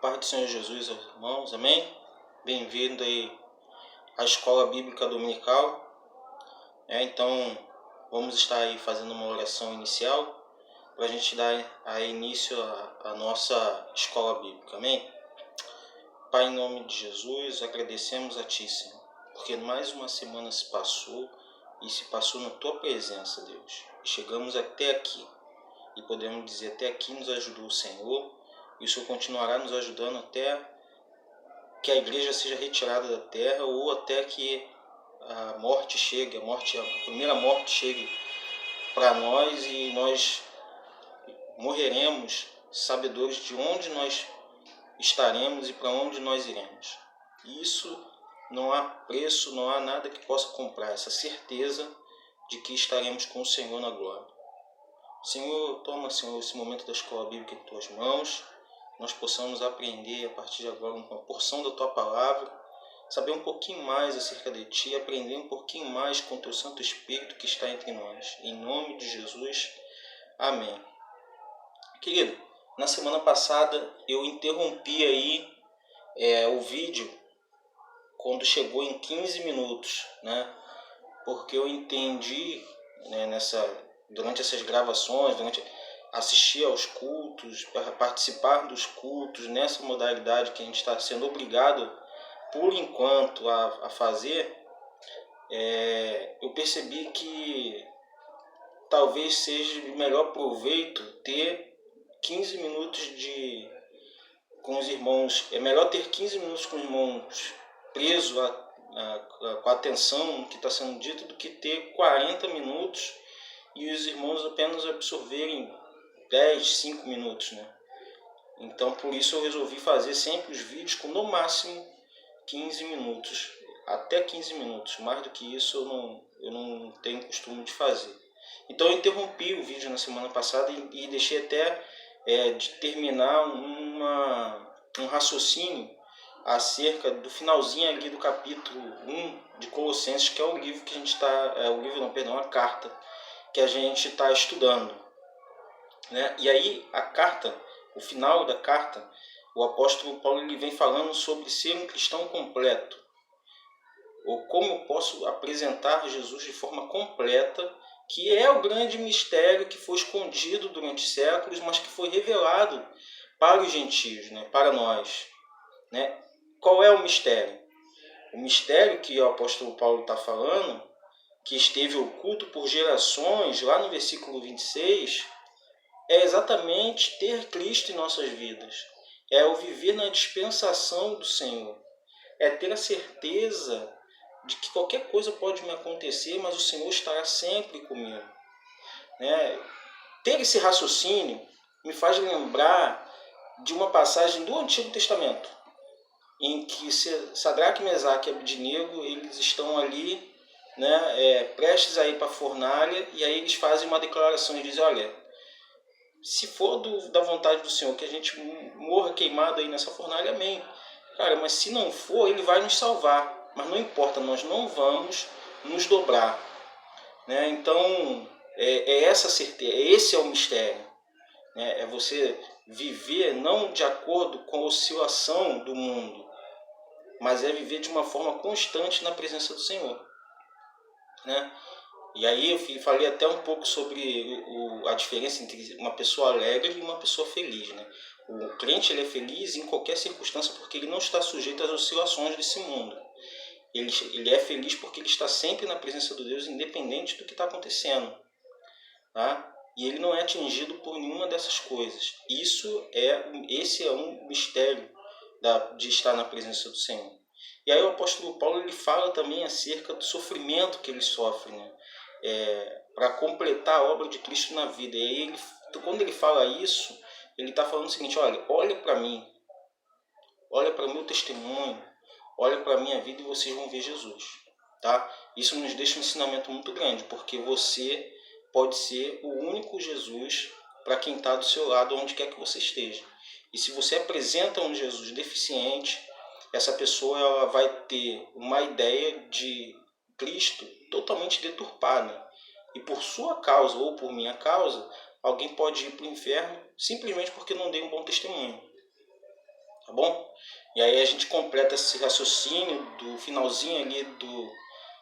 paz do Senhor Jesus, irmãos, amém? Bem-vindo aí à Escola Bíblica Dominical. Então, vamos estar aí fazendo uma oração inicial para a gente dar aí início à nossa Escola Bíblica, amém? Pai, em nome de Jesus, agradecemos a Ti, Senhor, porque mais uma semana se passou e se passou na Tua presença, Deus. E chegamos até aqui e podemos dizer, até aqui nos ajudou o Senhor. E o Senhor continuará nos ajudando até que a igreja seja retirada da terra ou até que a morte chegue, a primeira morte chegue para nós e nós morreremos sabedores de onde nós estaremos e para onde nós iremos. E isso não há preço, não há nada que possa comprar essa certeza de que estaremos com o Senhor na glória. Senhor, toma, Senhor, esse momento da escola bíblica em Tuas mãos. Nós possamos aprender a partir de agora uma porção da Tua palavra, saber um pouquinho mais acerca de Ti, aprender um pouquinho mais com o Teu Santo Espírito que está entre nós. Em nome de Jesus, amém. Querido, na semana passada eu interrompi aí o vídeo quando chegou em 15 minutos, né? Porque eu entendi, né, durante essas gravações, assistir aos cultos, para participar dos cultos nessa modalidade que a gente está sendo obrigado, por enquanto, a fazer, eu percebi que talvez seja de melhor proveito ter 15 minutos com os irmãos. É melhor ter 15 minutos com os irmãos presos com a atenção no que está sendo dito do que ter 40 minutos e os irmãos apenas absorverem 10, 5 minutos, né? Então, por isso eu resolvi fazer sempre os vídeos com no máximo 15 minutos, até 15 minutos. Mais do que isso eu não tenho costume de fazer. Então eu interrompi o vídeo na semana passada e deixei até de terminar um raciocínio acerca do finalzinho ali do capítulo 1 de Colossenses, que é o livro que a gente está... a carta que a gente está estudando, né? E aí a carta, o final da carta, o apóstolo Paulo ele vem falando sobre ser um cristão completo, ou como eu posso apresentar Jesus de forma completa, que é o grande mistério que foi escondido durante séculos, mas que foi revelado para os gentios, né? Para nós, né? Qual é o mistério? O mistério que o apóstolo Paulo está falando, que esteve oculto por gerações, lá no versículo 26, é exatamente ter Cristo em nossas vidas. É o viver na dispensação do Senhor. É ter a certeza de que qualquer coisa pode me acontecer, mas o Senhor estará sempre comigo, né? Ter esse raciocínio me faz lembrar de uma passagem do Antigo Testamento, em que Sadraque, Mesaque e Abednego eles estão ali, né, prestes a ir para a fornalha, e aí eles fazem uma declaração e dizem: olha, se for da vontade do Senhor que a gente morra queimado aí nessa fornalha, amém. Cara, mas se não for, Ele vai nos salvar. Mas não importa, nós não vamos nos dobrar, né? Então, essa certeza, esse é o mistério, né? É você viver não de acordo com a oscilação do mundo, mas é viver de uma forma constante na presença do Senhor, né? E aí eu falei até um pouco sobre a diferença entre uma pessoa alegre e uma pessoa feliz, né? O crente ele é feliz em qualquer circunstância porque ele não está sujeito às oscilações desse mundo. Ele é feliz porque ele está sempre na presença de Deus, independente do que está acontecendo, tá? E ele não é atingido por nenhuma dessas coisas. Esse é um mistério de estar na presença do Senhor. E aí o apóstolo Paulo ele fala também acerca do sofrimento que ele sofre, né? Para completar a obra de Cristo na vida. E aí quando ele fala isso, ele está falando o seguinte: olha para mim, olha para o meu testemunho, olha para a minha vida e vocês vão ver Jesus, tá? Isso nos deixa um ensinamento muito grande, porque você pode ser o único Jesus para quem está do seu lado, onde quer que você esteja. E se você apresenta um Jesus deficiente, essa pessoa ela vai ter uma ideia de Cristo totalmente deturpada. E por sua causa ou por minha causa, alguém pode ir para o inferno simplesmente porque não deu um bom testemunho. tá bom? E aí a gente completa esse raciocínio do finalzinho ali do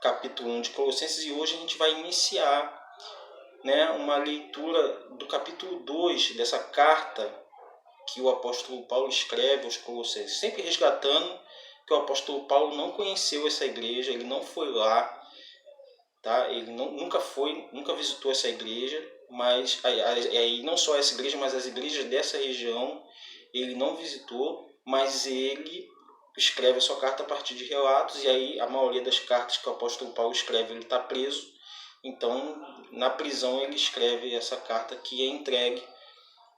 capítulo 1 de Colossenses, e hoje a gente vai iniciar, né, uma leitura do capítulo 2 dessa carta que o apóstolo Paulo escreve aos Colossenses, sempre resgatando que o apóstolo Paulo não conheceu essa igreja, ele não foi lá, tá? Ele nunca visitou essa igreja, mas aí não só essa igreja, mas as igrejas dessa região ele não visitou, mas ele escreve a sua carta a partir de relatos, e aí a maioria das cartas que o apóstolo Paulo escreve, ele está preso, então na prisão ele escreve essa carta que é entregue,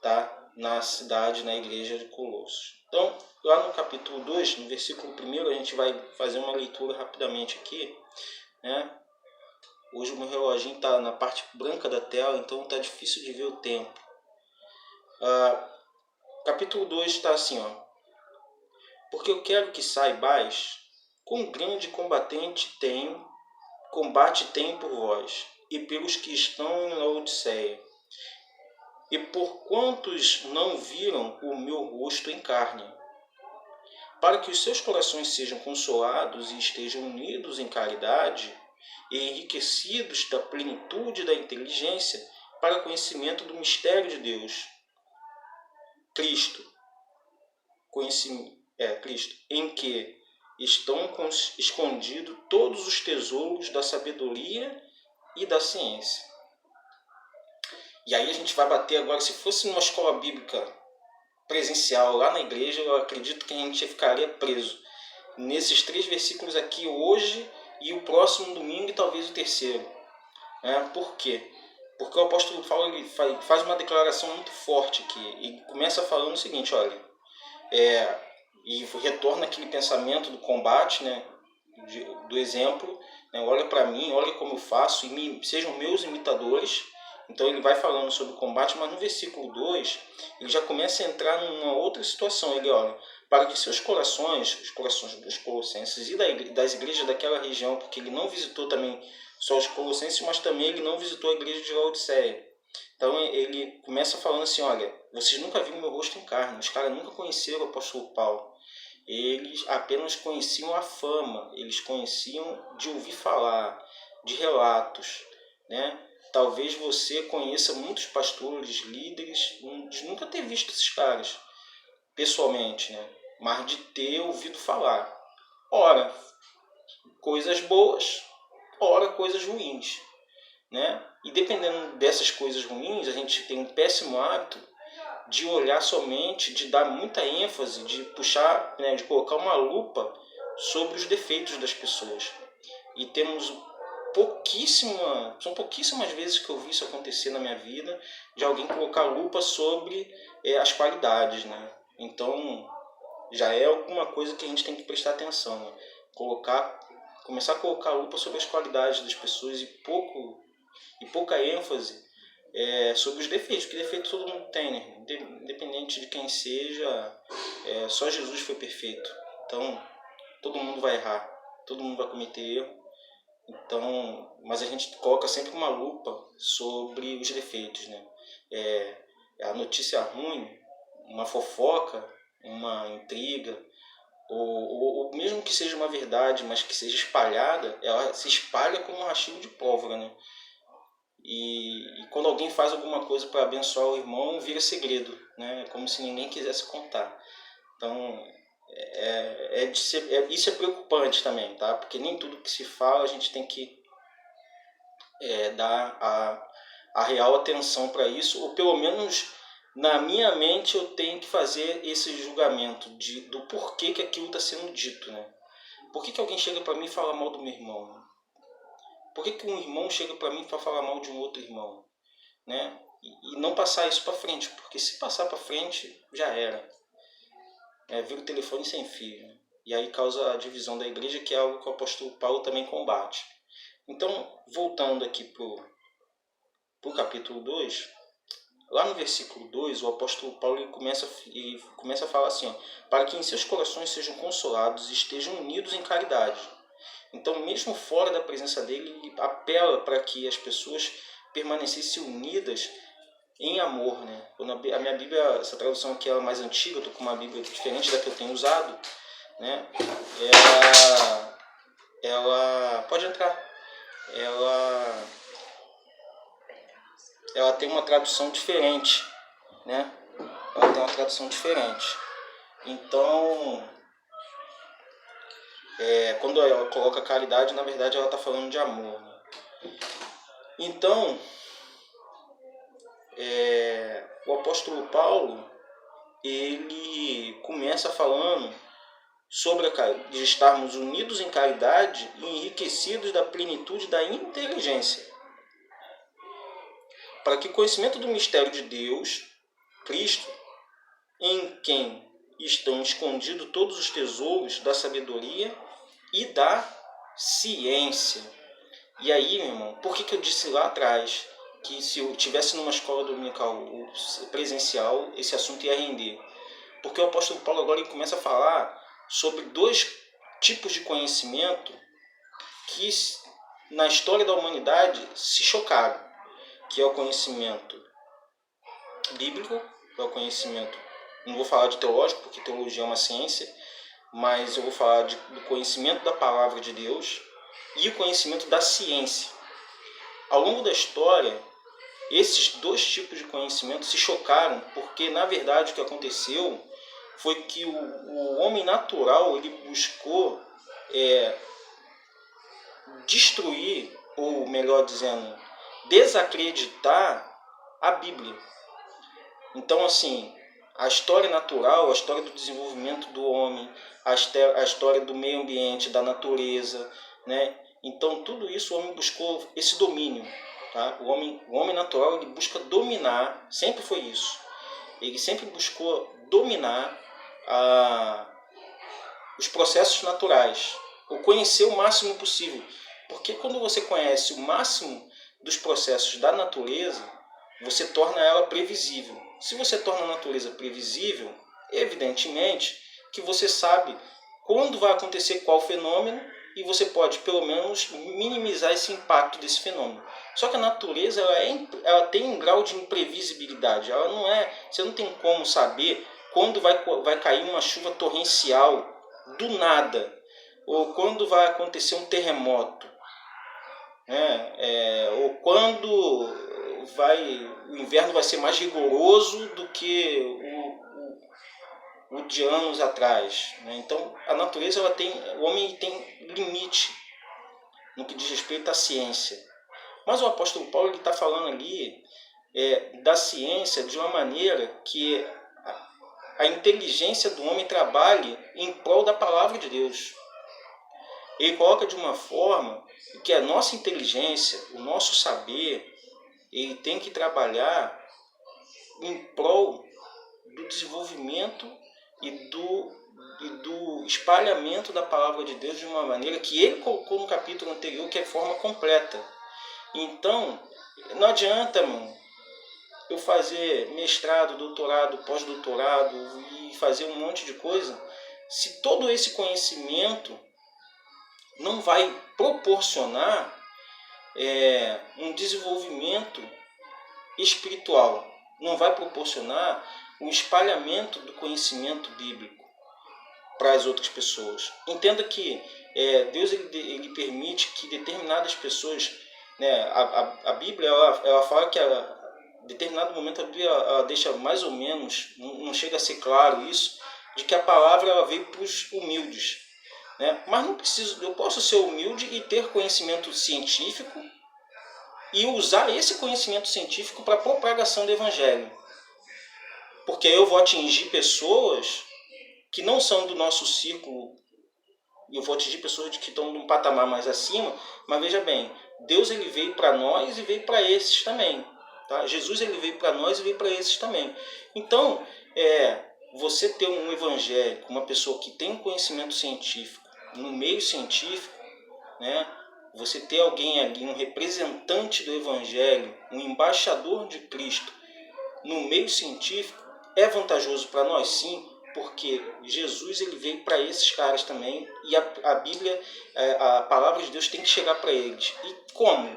tá, na cidade, na igreja de Colossos. Então, lá no capítulo 2, no versículo 1, a gente vai fazer uma leitura rapidamente aqui, né? Hoje o meu reloginho está na parte branca da tela, então está difícil de ver o tempo. Capítulo 2 está assim, ó. Porque eu quero que saibais quão grande combate tem por vós, e pelos que estão em Laodiceia, e por quantos não viram o meu rosto em carne, para que os seus corações sejam consolados e estejam unidos em caridade, e enriquecidos da plenitude da inteligência para o conhecimento do mistério de Deus, Cristo, em que estão escondidos todos os tesouros da sabedoria e da ciência. E aí a gente vai bater agora, se fosse numa escola bíblica presencial lá na igreja, eu acredito que a gente ficaria preso nesses 3 versículos aqui hoje e o próximo domingo e talvez o terceiro. Por quê? Porque o apóstolo Paulo ele faz uma declaração muito forte aqui e começa falando o seguinte, olha, e retorna aquele pensamento do combate, né, do exemplo, né, olha para mim, olha como eu faço e sejam meus imitadores. Então ele vai falando sobre o combate, mas no versículo 2 ele já começa a entrar numa outra situação. Ele olha, para que seus corações, os corações dos colossenses e das igrejas daquela região, porque ele não visitou também só os colossenses, mas também ele não visitou a igreja de Laodiceia. Então ele começa falando assim, olha, vocês nunca viram meu rosto em carne, os caras nunca conheceram o apóstolo Paulo. Eles apenas conheciam a fama, eles conheciam de ouvir falar, de relatos, né? Talvez você conheça muitos pastores, líderes, de nunca ter visto esses caras pessoalmente, né? Mas de ter ouvido falar. Ora, coisas boas, ora, coisas ruins, né? E dependendo dessas coisas ruins, a gente tem um péssimo hábito de olhar somente, de dar muita ênfase, de puxar, né, de colocar uma lupa sobre os defeitos das pessoas. E temos são pouquíssimas vezes que eu vi isso acontecer na minha vida, de alguém colocar lupa sobre as qualidades, né? Então, já é alguma coisa que a gente tem que prestar atenção, né? Começar a colocar lupa sobre as qualidades das pessoas e pouca ênfase sobre os defeitos, porque defeito todo mundo tem, né? Independente de quem seja, só Jesus foi perfeito. Então, todo mundo vai errar, todo mundo vai cometer erro. Então, mas a gente coloca sempre uma lupa sobre os defeitos, né? A notícia ruim, uma fofoca, uma intriga, ou mesmo que seja uma verdade, mas que seja espalhada, ela se espalha como um rastilho de pólvora, né? E quando alguém faz alguma coisa para abençoar o irmão, vira segredo, né? É como se ninguém quisesse contar. Então, isso é preocupante também, tá? Porque nem tudo que se fala a gente tem que dar a real atenção para isso, ou pelo menos na minha mente eu tenho que fazer esse julgamento do porquê que aquilo está sendo dito, né? Por que alguém chega para mim e fala mal do meu irmão? Por que um irmão chega para mim para falar mal de um outro irmão? Né? E não passar isso para frente, porque se passar para frente, já era. Vira o telefone sem fio. Né? E aí causa a divisão da igreja, que é algo que o apóstolo Paulo também combate. Então, voltando aqui para o capítulo 2, lá no versículo 2, o apóstolo Paulo ele começa a falar assim, ó, para que em seus corações sejam consolados e estejam unidos em caridade. Então, mesmo fora da presença dele, ele apela para que as pessoas permanecessem unidas em amor, né? A minha Bíblia, essa tradução aqui ela é mais antiga, eu estou com uma Bíblia diferente da que eu tenho usado, né? Ela pode entrar. Ela tem uma tradução diferente, né? Ela tem uma tradução diferente. Então, quando ela coloca caridade, na verdade ela está falando de amor, né? Então, o apóstolo Paulo, ele começa falando sobre de estarmos unidos em caridade e enriquecidos da plenitude da inteligência, para que o conhecimento do mistério de Deus, Cristo, em quem estão escondidos todos os tesouros da sabedoria e da ciência. E aí, meu irmão, por que eu disse lá atrás que se eu estivesse numa escola dominical presencial, esse assunto ia render? Porque o apóstolo Paulo agora ele começa a falar sobre 2 tipos de conhecimento que na história da humanidade se chocaram, que é o conhecimento bíblico, que é o conhecimento, não vou falar de teológico, porque teologia é uma ciência, mas eu vou falar do conhecimento da palavra de Deus e o conhecimento da ciência. Ao longo da história, esses 2 tipos de conhecimento se chocaram, porque na verdade o que aconteceu foi que o homem natural ele buscou destruir, ou melhor dizendo, desacreditar a Bíblia. Então, assim, a história natural, a história do desenvolvimento do homem, a história do meio ambiente, da natureza, né? Então, tudo isso o homem buscou esse domínio. Tá? O homem natural ele busca dominar, sempre foi isso. Ele sempre buscou dominar os processos naturais, ou conhecer o máximo possível. Porque quando você conhece o máximo dos processos da natureza, você torna ela previsível. Se você torna a natureza previsível, evidentemente que você sabe quando vai acontecer qual fenômeno e você pode, pelo menos, minimizar esse impacto desse fenômeno. Só que a natureza ela tem um grau de imprevisibilidade. Você não tem como saber quando vai cair uma chuva torrencial do nada, ou quando vai acontecer um terremoto, ou quando o inverno vai ser mais rigoroso do que o de anos atrás. Né? Então, a natureza, o homem tem limite no que diz respeito à ciência. Mas o apóstolo Paulo está falando ali da ciência de uma maneira que a inteligência do homem trabalhe em prol da palavra de Deus. Ele coloca de uma forma que a nossa inteligência, o nosso saber, ele tem que trabalhar em prol do desenvolvimento e do espalhamento da palavra de Deus de uma maneira que ele colocou no capítulo anterior, que é forma completa. Então, não adianta, mano, eu fazer mestrado, doutorado, pós-doutorado e fazer um monte de coisa, se todo esse conhecimento não vai proporcionar um desenvolvimento espiritual, não vai proporcionar o espalhamento do conhecimento bíblico para as outras pessoas. Entenda que Deus ele permite que determinadas pessoas, né, a Bíblia ela fala que em determinado momento a Bíblia ela deixa mais ou menos, não chega a ser claro isso, de que a palavra ela veio para os humildes. Né? Mas não preciso, eu posso ser humilde e ter conhecimento científico e usar esse conhecimento científico para a propagação do Evangelho. Porque eu vou atingir pessoas que não são do nosso círculo, eu vou atingir pessoas que estão num patamar mais acima, mas veja bem, Deus ele veio para nós e veio para esses também. Tá? Jesus ele veio para nós e veio para esses também. Então, você ter um evangélico, uma pessoa que tem um conhecimento científico, no meio científico, né? Você ter alguém ali, um representante do Evangelho, um embaixador de Cristo no meio científico, é vantajoso para nós sim, porque Jesus ele veio para esses caras também e a Bíblia, a palavra de Deus tem que chegar para eles. E como?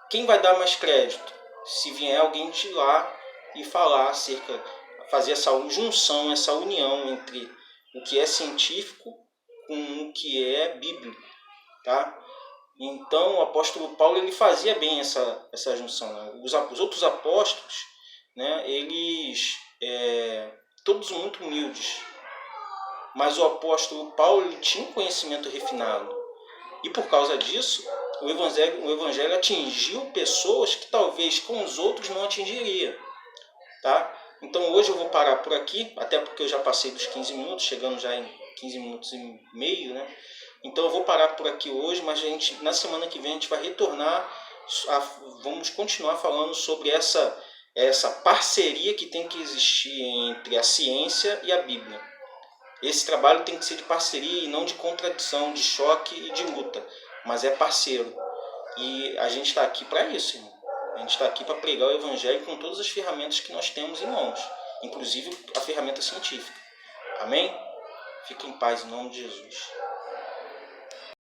Quem vai dar mais crédito? se vier alguém de lá e falar acerca, fazer essa junção, essa união entre o que é científico com o que é bíblico, tá? Então o apóstolo Paulo ele fazia bem essa junção, né? Os outros apóstolos, né, eles todos muito humildes, mas o apóstolo Paulo ele tinha um conhecimento refinado e por causa disso o evangelho atingiu pessoas que talvez com os outros não atingiria, tá? Então hoje eu vou parar por aqui, até porque eu já passei dos 15 minutos, chegando já em 15 minutos e meio, né? Então eu vou parar por aqui hoje, mas na semana que vem a gente vai retornar, vamos continuar falando sobre essa parceria que tem que existir entre a ciência e a Bíblia. Esse trabalho tem que ser de parceria e não de contradição, de choque e de luta, mas é parceiro. E a gente está aqui para isso, irmão. A gente está aqui para pregar o Evangelho com todas as ferramentas que nós temos em mãos, inclusive a ferramenta científica. Amém? Fique em paz em nome de Jesus.